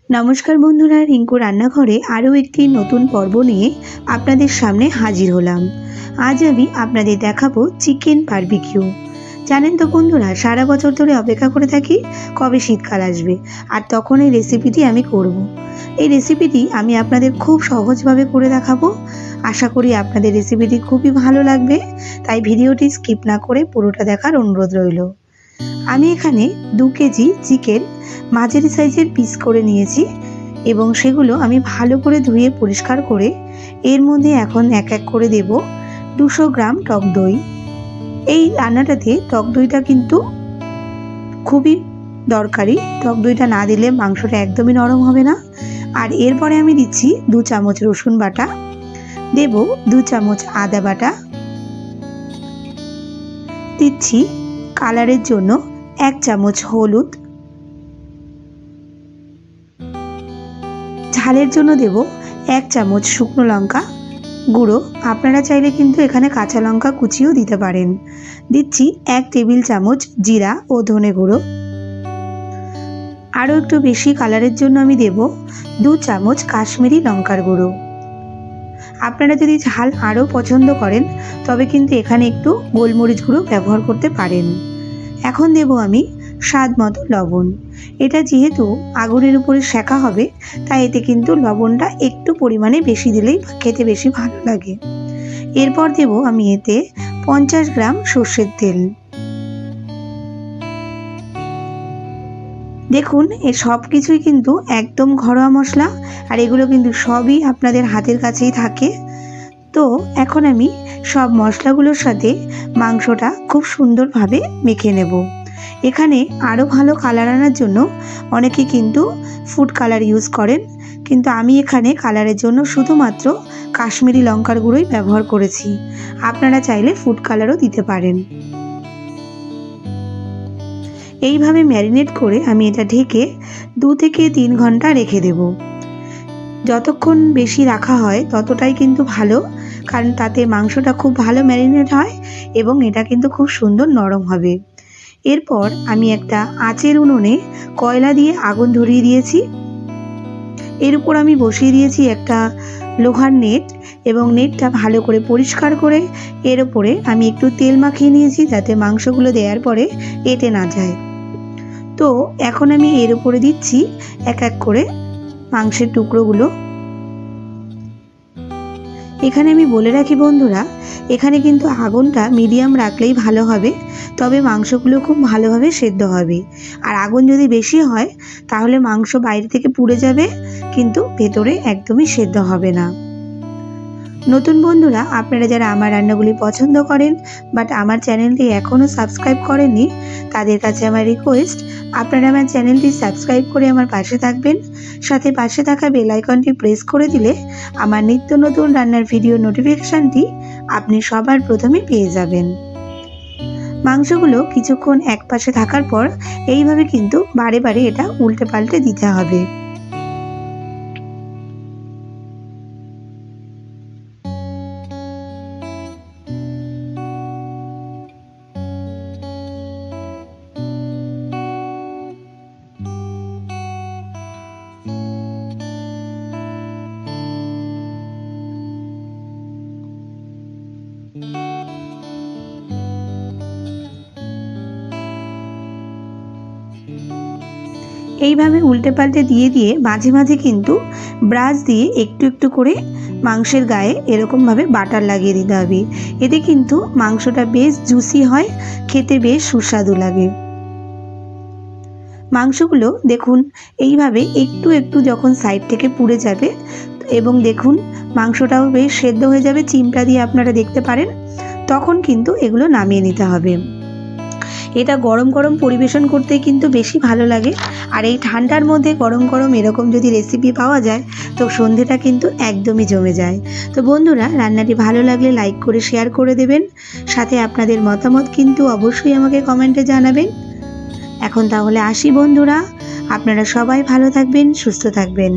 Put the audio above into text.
नमस्कार बंधुरा रिंकू रान्नाघरे आरो एकटी नतून पर्व निये आपनादेर सामने हाजिर हलाम। आज आमी आपनादेर देखाबो चिकेन बारबिकिउ। जानेन तो बंधुरा सारा बछर धरे अपेक्षा करे थाकी कबे शीतकाल आसबे आर तखन एई रेसिपिटी आमी करब। एई रेसिपिटी आमी आपनादेर खूब सहजभावे करे देखाबो। आशा करी आपनादेर रेसिपिटी खूबई भालो लागबे, ताई भिडियोटी स्किप ना करे पुरोटा देखार अनुरोध रइल। आमी एखाने 2 केजी चिकेन माঝারি साइजेर पिस करे निয়েছি এবং সেগুলো আমি ভালো করে ধুয়ে পরিষ্কার করে এর মধ্যে এখন এক এক করে দেব 200 গ্রাম টক দই। এই রান্নাটাতে টক দইটা কিন্তু খুবই দরকারি। টক দইটা না দিলে মাংসটা একদমই নরম হবে না। আর এরপরে আমি দিচ্ছি 2 চামচ রসুন বাটা, দেব 2 চামচ আদা বাটা, দিচ্ছি কালারের জন্য 1 চামচ হলুদ, झालेर जोन्नो देव 1 चामच शुकनो लंका गुड़ो। आपनारा चाइले किन्तु एखाने काँचा लंका कुचिओ दिते पारेन। दिচ্ছি 1 टेबिल चामच जिरा ओ धने गुड़ो। आरो एकटु बेशी कालारेर जोन्नो आमी देव 2 चामच काश्मीरी लंकार गुड़ो। आपनारा यदि झाल आरो पछंद करेन तबे किन्तु एखाने एकटु गोलमरिच गुड़ो व्यवहार करते पारेन। एखन देव आमी स्वाद मतो लवण। এটা যেহেতু আগুনের উপরে সেকা হবে তাই এতে কিন্তু লবণটা একটু পরিমাণে বেশি দিলেই খেতে বেশি ভালো লাগে। এরপর দেব আমি এতে 50 গ্রাম সরষের তেল। দেখুন এই সব কিছুই কিন্তু একদম ঘরোয়া মশলা আর এগুলো কিন্তু সবই আপনাদের হাতের কাছেই থাকে। তো এখন আমি সব মশলাগুলোর সাথে মাংসটা খুব সুন্দরভাবে মেখে নেব। এখানে আরো ভালো কালার আনার জন্য অনেকে কিন্তু ফুড কালার ইউজ করেন, কিন্তু আমি এখানে কালারের জন্য শুধুমাত্র কাশ্মীরি লঙ্কার গুঁড়োই ব্যবহার করেছি। আপনারা চাইলে ফুড কালারও দিতে পারেন। এইভাবে ম্যারিনেট করে আমি এটা ঢেকে 2 থেকে 3 ঘন্টা রেখে দেব। যতক্ষণ বেশি রাখা হয় ততটাই কিন্তু ভালো, কারণ তাতে মাংসটা খুব ভালো ম্যারিনেট হয় এবং এটা কিন্তু খুব সুন্দর নরম হবে। এরপর আমি একটা আঁচের উনুনে কয়লা দিয়ে আগুন ধরিয়ে দিয়েছি। এর উপর আমি বসিয়ে দিয়েছি একটা লোহার নেট এবং নেটটা ভালো করে পরিষ্কার করে এর উপরে আমি একটু তেল মাখিয়ে নিয়েছি যাতে মাংসগুলো দেওয়ার পরে এঁটে না যায়। তো এখন আমি এর উপরে দিচ্ছি এক এক করে মাংসের টুকরোগুলো। এখানে আমি বলে রাখি বন্ধুরা, এখানে কিন্তু আগুনটা মিডিয়াম রাখলেই ভালো হবে, তবে মাংসগুলো খুব ভালোভাবে সেদ্ধ হবে। আর আগুন যদি বেশি হয় তাহলে মাংস বাইরে থেকে পুড়ে যাবে কিন্তু ভেতরে একদমই সেদ্ধ হবে না। নতুন বন্ধুরা আপনারা যারা আমার রান্নাগুলি পছন্দ করেন বাট আমার চ্যানেলটি এখনও সাবস্ক্রাইব করেননি তাদের কাছে আমার রিকোয়েস্ট, আপনারা আমার চ্যানেলটি সাবস্ক্রাইব করে আমার পাশে থাকবেন। সাথে পাশে থাকা বেল আইকনটি প্রেস করে দিলে আমার নিত্য নতুন রান্নার ভিডিও নোটিফিকেশনটি আপনি সবার প্রথমে পেয়ে যাবেন। মাংসগুলো কিছুক্ষণ এক পাশে থাকার পর এইভাবে কিন্তু বারে বারে এটা উল্টে পাল্টে দিতে হবে। এইভাবে উল্টে পাল্টে দিয়ে দিয়ে মাঝে মাঝে কিন্তু ব্রাশ দিয়ে একটু একটু করে মাংসের গায়ে এরকমভাবে বাটার লাগিয়ে দিতে হবে। এতে কিন্তু মাংসটা বেশ জুসি হয়, খেতে বেশ সুস্বাদু লাগে। মাংসগুলো দেখুন এইভাবে একটু একটু যখন সাইড থেকে পুড়ে যাবে এবং দেখুন মাংসটাও বেশ সেদ্ধ হয়ে যাবে, চিমটা দিয়ে আপনারা দেখতে পারেন, তখন কিন্তু এগুলো নামিয়ে নিতে হবে। এটা গরম গরম পরিবেশন করতে কিন্তু বেশি ভালো লাগে। আর এই ঠান্ডার মধ্যে গরম গরম এরকম যদি রেসিপি পাওয়া যায় তো সন্ধ্যেটা কিন্তু একদমই জমে যায়। তো বন্ধুরা রান্নাটি ভালো লাগলে লাইক করে শেয়ার করে দেবেন, সাথে আপনাদের মতামত কিন্তু অবশ্যই আমাকে কমেন্টে জানাবেন। এখন তাহলে আসি বন্ধুরা, আপনারা সবাই ভালো থাকবেন, সুস্থ থাকবেন।